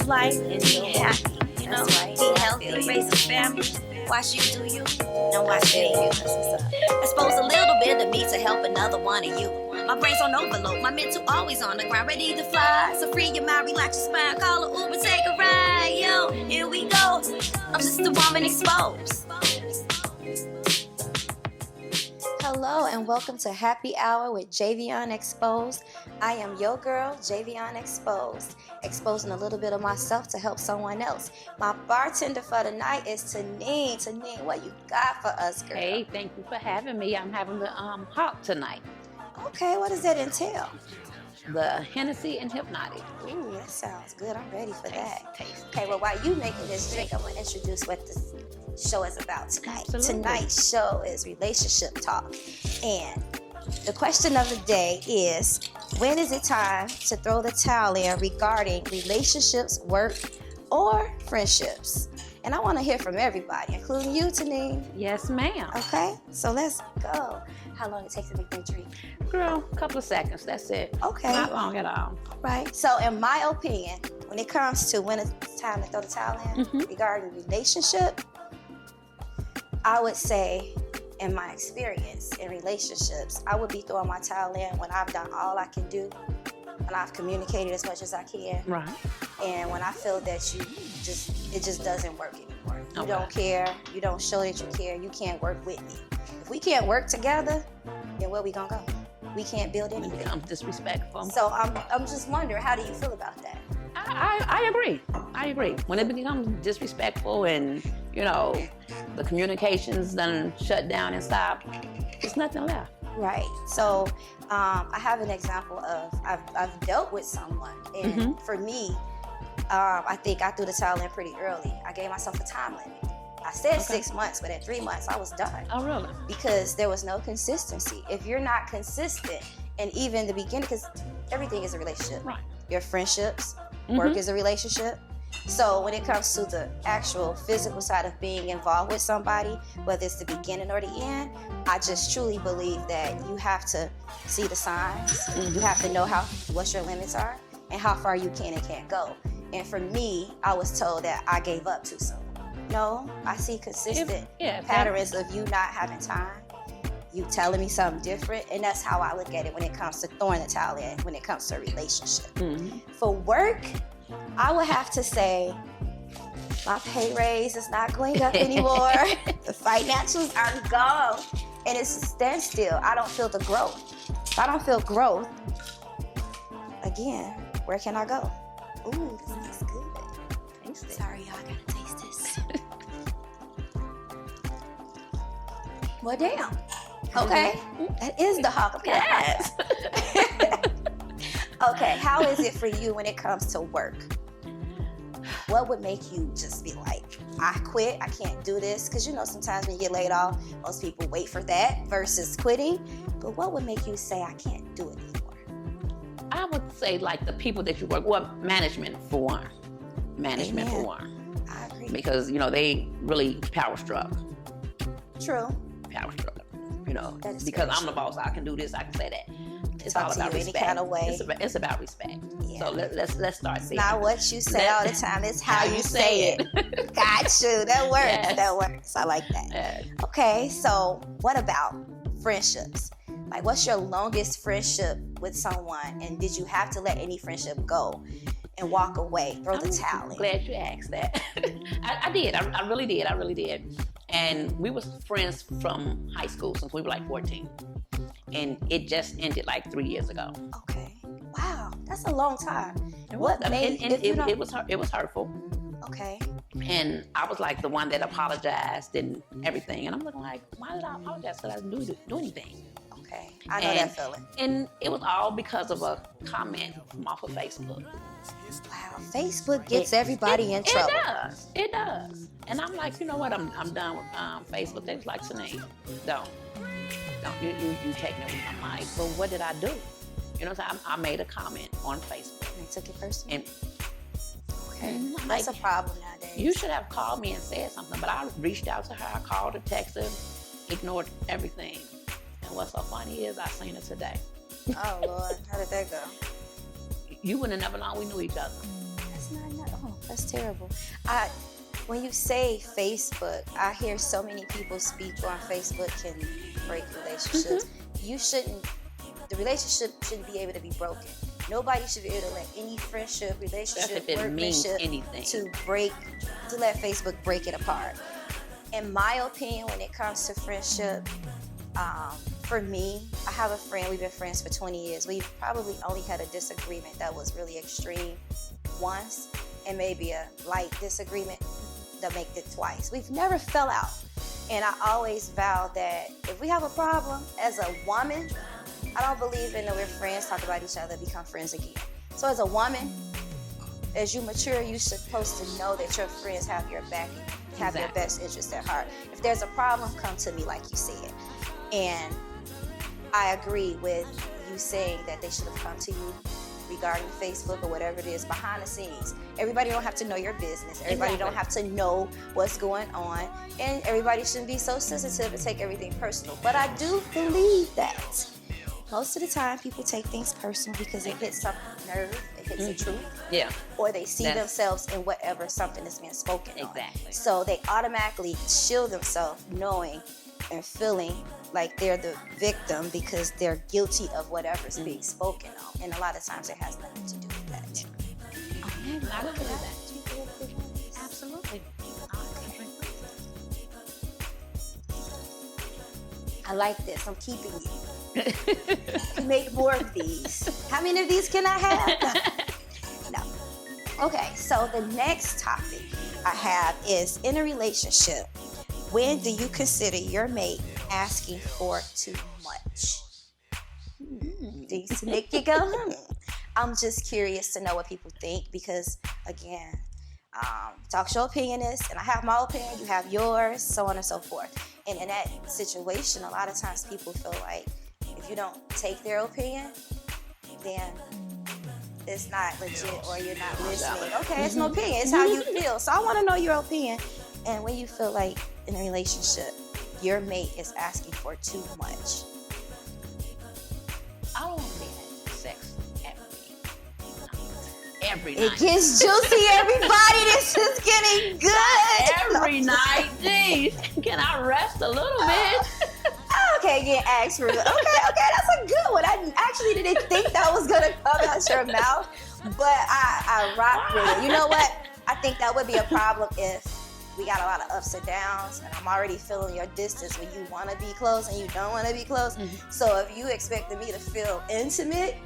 live life and be happy. You know, That's right. be healthy, raise a family. Watch you do you. Don't watch me. Expose a little bit of me to help another one of you. My brain's on overload, my mental always on the ground, ready to fly. So free your mind, relax your spine, call an Uber, take a ride. Yo, here we go. I'm just a woman exposed. Hello and welcome to Happy Hour with Javion Xspozed. I am your girl, Javion Xspozed, exposing a little bit of myself to help someone else. My bartender for the night is Taneen. Taneen, what you got for us, girl? Hey, thank you for having me. I'm having the hot tonight. Okay, what does that entail? The Hennessy and Hypnotic. Ooh, that sounds good. I'm ready for that. Taste. Okay, well, while you making this drink, I'm going to introduce what this show is about tonight. Absolutely. Tonight's show is relationship talk. And the question of the day is, when is it time to throw the towel in regarding relationships, work, or friendships? And I want to hear from everybody, including you, Taneen. Yes, ma'am. Okay, so let's go. How long it takes to make that drink? Girl, a couple of seconds. That's it. Okay. Not long at all. Right. So in my opinion, when it comes to when it's time to throw the towel in regarding relationship, I would say in my experience in relationships, I would be throwing my towel in when I've done all I can do, when I've communicated as much as I can. Right. And when I feel that it just doesn't work anymore. You Okay. don't care, you don't show that you care, you can't work with me. If we can't work together, then where we gonna go? We can't build It anything. becomes disrespectful. So I'm just wondering, how do you feel about that? I agree. I agree. When it becomes disrespectful and, you know, the communications done shut down and stopped, there's nothing left. Right. So I have an example of I've dealt with someone, and for me, I think I threw the towel in pretty early. I gave myself a time limit. I said 6 months, but at 3 months I was done. Oh, really? Because there was no consistency. If you're not consistent, and even the beginning, because everything is a relationship. Right. Your friendships, work is a relationship. So when it comes to the actual physical side of being involved with somebody, whether it's the beginning or the end, I just truly believe that you have to see the signs. You have to know what your limits are and how far you can and can't go. And for me, I was told that I gave up too soon. No, I see consistent patterns of you not having time, you telling me something different, and that's how I look at it when it comes to throwing the towel in, when it comes to a relationship. For work, I would have to say my pay raise is not going up anymore. The financials are gone, and it's a standstill. I don't feel the growth. If I don't feel growth, again, where can I go? Ooh, this tastes good. Taste it. Sorry, y'all, I gotta taste this. Well, damn. Okay, that is the hawk. Yes. Okay, how is it for you when it comes to work? What would make you just be like, I quit, I can't do this? Because you know sometimes when you get laid off, most people wait for that versus quitting. But what would make you say, I can't do it anymore? I would say like the people that you work with, management for one. Management Amen. for one. I agree. Because, you know, they really power struck. True. Power struck. You know, That is because very I'm the boss, I can do this, I can say that. It's Talk all to about you any respect. kind of way. It's about respect. Yeah. So let's start there. Not what you say all the time, it's how you say it. it. Got you. That works. Yes. That works. I like that. Yes. Okay, so what about friendships? Like, what's your longest friendship with someone, and did you have to let any friendship go and walk away, throw the towel in? Glad you asked that. I did. I really did. I really did. And we was friends from high school since we were like 14. And it just ended like 3 years ago. Okay. Wow, that's a long time. What And made it was hurtful. Okay. And I was like the one that apologized and everything. And I'm looking like, why did I apologize? Because I didn't do anything. Okay. I know that feeling. And it was all because of a comment from off of Facebook. Wow, Facebook gets everybody in trouble. It does. And I'm like, you know what? I'm done with Facebook. They was like, Sinead, don't. You take me. I'm like, but what did I do? You know what I'm saying? I made a comment on Facebook. And they took it personally. And Okay. I'm That's like, a problem nowadays. you should have called me and said something. But I reached out to her. I called her, texted her, ignored everything. And what's so funny is I seen her today. Oh, Lord. How did that go? You wouldn't have never known we knew each other. That's not, oh, That's terrible. When you say Facebook, I hear so many people speak on Facebook can break relationships. The relationship shouldn't be able to be broken. Nobody should be able to let any friendship, relationship, workmanship to let Facebook break it apart. In my opinion, when it comes to friendship, for me, I have a friend, we've been friends for 20 years. We've probably only had a disagreement that was really extreme once, and maybe a light disagreement that made it twice. We've never fell out. And I always vow that if we have a problem as a woman, I don't believe in that we're friends, talk about each other, become friends again. So as a woman, as you mature, you're supposed to know that your friends have your back, have your best interest at heart. If there's a problem, come to me, like you said. And I agree with you saying that they should have come to you regarding Facebook or whatever it is behind the scenes. Everybody don't have to know your business. Everybody don't have to know what's going on. And everybody shouldn't be so sensitive and take everything personal. But I do believe that most of the time people take things personal because it hits some nerve, it hits the truth. Yeah. Or they see themselves in whatever something is being spoken on. Exactly. So they automatically shield themselves knowing and feeling like they're the victim because they're guilty of whatever's being spoken on. And a lot of times it has nothing to do with that. Yeah. I agree with that. Absolutely. I like this. I'm keeping you. Make more of these. How many of these can I have? No. Okay, so the next topic I have is in a relationship, when do you consider your mate asking for too much? Do you make you go? I'm just curious to know what people think because, again, talk show opinion is, and I have my opinion, you have yours, so on and so forth. And in that situation, a lot of times people feel like if you don't take their opinion, then it's not legit or you're not listening. Okay, it's no opinion. It's how you feel. So I want to know your opinion. And when you feel like in a relationship, your mate is asking for too much. I don't want to be having sex every night. It gets juicy, everybody. This is getting good. Every night. Jeez. Can I rest a little bit? Okay, get asked for. Okay, that's a good one. I actually didn't think that was gonna come out your mouth, but I rock with it. You know what? I think that would be a problem if we got a lot of ups and downs, and I'm already feeling your distance when you want to be close and you don't want to be close. So if you expected me to feel intimate,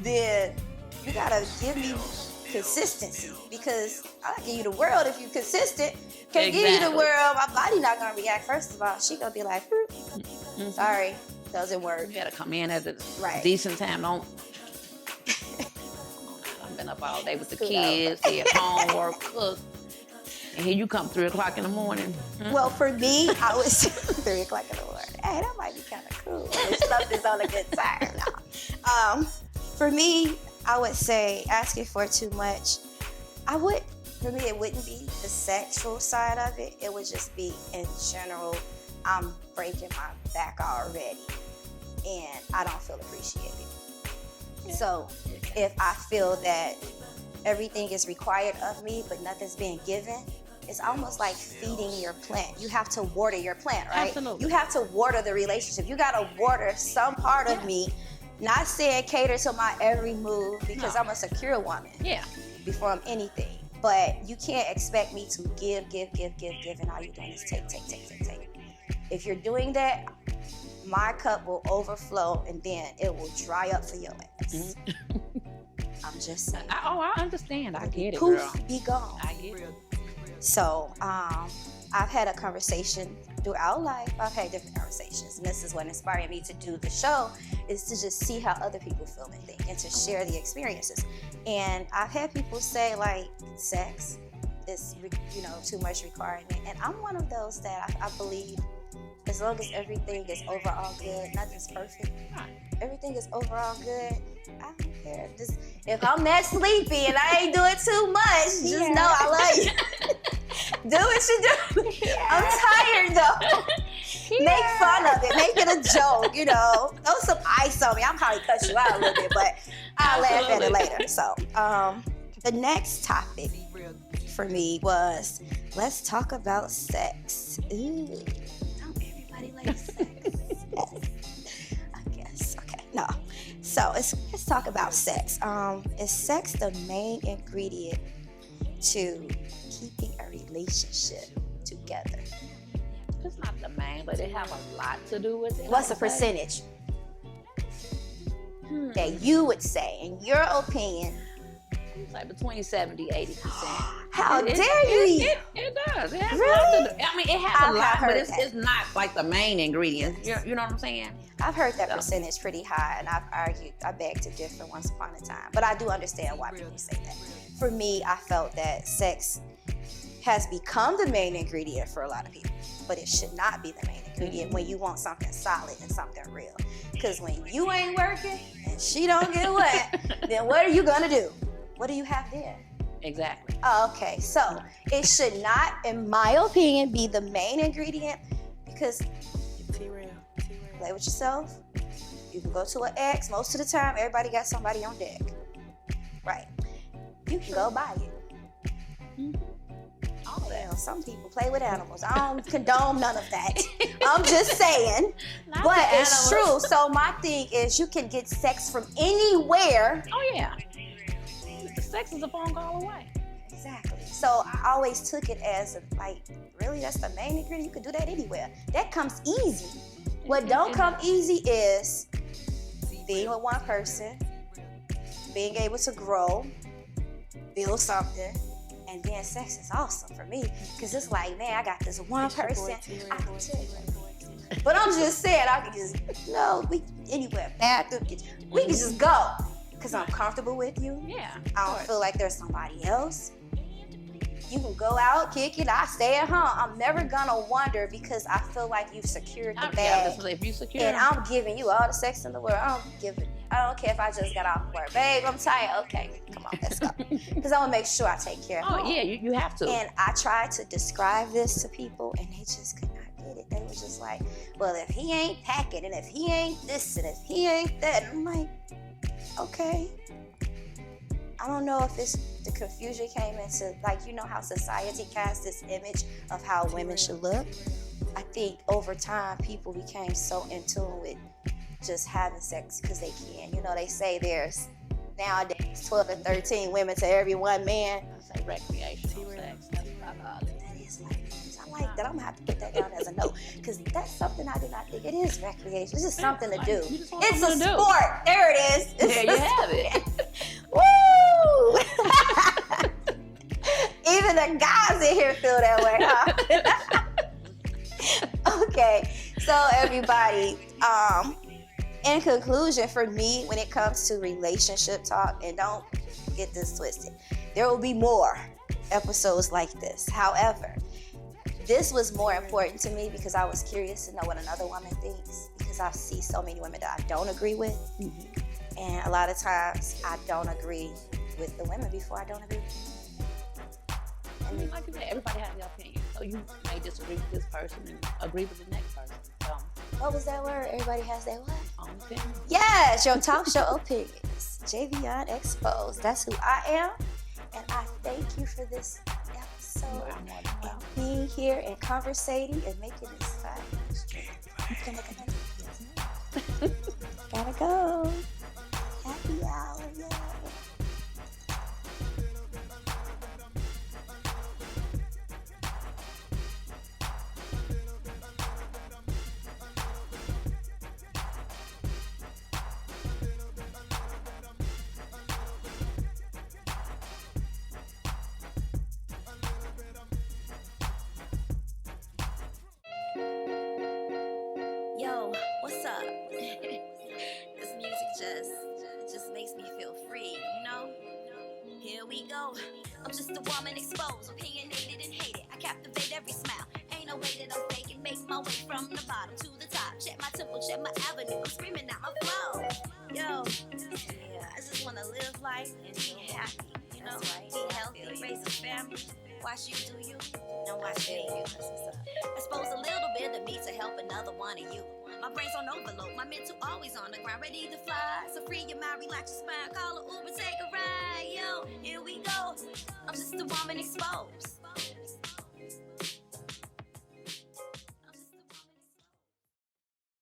then you gotta give me consistency because I give you the world if you're consistent. Can give you the world, my body not gonna react. First of all, she gonna be like, sorry, doesn't work. You gotta come in at a decent time. Don't. I've been up all day with the kids, did homework, cook, and here you come 3 o'clock in the morning. Well, for me, I was 3 o'clock in the morning. Hey, that might be kind of cool. If something's on a good time. No. For me, I would say asking for too much. For me, it wouldn't be the sexual side of it. It would just be in general, I'm breaking my back already and I don't feel appreciated. So if I feel that everything is required of me, but nothing's being given, it's almost like feeding your plant. You have to water your plant, right? Absolutely. You have to water the relationship. You got to water some part of me. Not saying cater to my every move because I'm a secure woman. Yeah. Before I'm anything. But you can't expect me to give, and all you're doing is take. If you're doing that, my cup will overflow and then it will dry up for your ass. I'm just saying. I understand. I get it, Poof, girl. be gone. I get it. So, I've had a conversation throughout life. I've had different conversations, and this is what inspired me to do the show, is to just see how other people feel and think, and to share the experiences. And I've had people say, like, sex is, too much requirement, and I'm one of those that I believe as long as everything is overall good, nothing's perfect. Everything is overall good. I don't care. Just if I'm that sleepy and I ain't doing too much, just know I love you. Do what you do. I'm tired though. Make fun of it. Make it a joke. Throw some ice on me. I'll probably cut you out a little bit, but I'll laugh at it later. So, the next topic for me was, let's talk about sex. Ooh, don't everybody like sex? I guess. Okay, no. So let's talk about sex. Is sex the main ingredient to keeping a relationship together? It's not the main, but it have a lot to do with it. What's the percentage that you would say, in your opinion? It's like between 70-80%. How dare you? It does. It has Really? a lot to do. I mean, it has I've a lot, heard but it's that. not like the main ingredient. You know what I'm saying? I've heard that So. percentage pretty high, and I beg to differ once upon a time. But I do understand why people say that. For me, I felt that sex has become the main ingredient for a lot of people, but it should not be the main ingredient when you want something solid and something real. Because when you ain't working and she don't get wet, then what are you gonna do? What do you have then? Exactly. Okay, so it should not, in my opinion, be the main ingredient, because play with yourself. You can go to an ex. Most of the time, everybody got somebody on deck. Right. You can go buy it. All that. Well, some people play with animals. I don't condone none of that. I'm just saying. Not But the it's animals. true. So my thing is, you can get sex from anywhere. Oh, yeah. The sex is a phone call away. Exactly. So I always took it as like, really, that's the main ingredient? You could do that anywhere. That comes easy. What don't come easy is being with one person, being able to grow, build something, and then sex is awesome for me. Because it's like, man, I got this one person. I can tell you. But I'm just saying, I can just, we anywhere, bathroom, we can just go. Because I'm comfortable with you. Yeah. I don't feel like there's somebody else. You can go out, kick it, I stay at home. I'm never gonna wonder, because I feel like you've secured the bag. If you secure And I'm giving you all the sex in the world. I don't care if I just got off work. Babe, I'm tired. Okay, come on, let's go. Because I want to make sure I take care of home. yeah, you have to. And I tried to describe this to people, and they just could not get it. They were just like, well, if he ain't packing, and if he ain't this, and if he ain't that. And I'm like, okay. I don't know if it's the confusion came into, like, you know how society casts this image of how women should look. I think over time, people became so in tune with just having sex because they can. You know, they say there's nowadays 12 to 13 women to every one man. I say recreational sex. That's about it. That is like, I like that. I'm gonna have to put that down as a note, because that's something I did not think. It is recreation. It's just something to do. You just want It's a something to do. sport. There it is. There you have it. Woo! Even the guys in here feel that way, huh? Okay, so everybody, in conclusion, for me, when it comes to relationship talk, and don't get this twisted, there will be more episodes like this. However, this was more important to me because I was curious to know what another woman thinks, because I see so many women that I don't agree with. And a lot of times I don't agree with the women before I don't agree with them. I mean, like you said, everybody has their opinion. So you may disagree with this person and agree with the next person. So, What was that word? Everybody has their what? own opinion. Yes, your talk show opinions. Javion Xspozed. That's who I am. And I thank you for this episode. I'm more than And welcome. being here and conversating and making this fun. Gotta go. Happy hour, yeah. Yo, what's up? This music just makes me feel free, you know? Here we go. I'm just a woman exposed, opinionated and hated. I captivate every smile. Ain't no way that I'm faking. Make my way from the bottom to the top. Check my tempo, check my avenue. I'm screaming out my flow. Yo, yeah, I just wanna live life and be happy. You know, be healthy, raise a family. Watch you do you, now watch me. Expose a little bit of me to help another one of you. My brain's on overload, my mental always on the ground, ready to fly. So free your mind, relax your spine, call an Uber, take a ride. Yo, here we go. the woman exposed.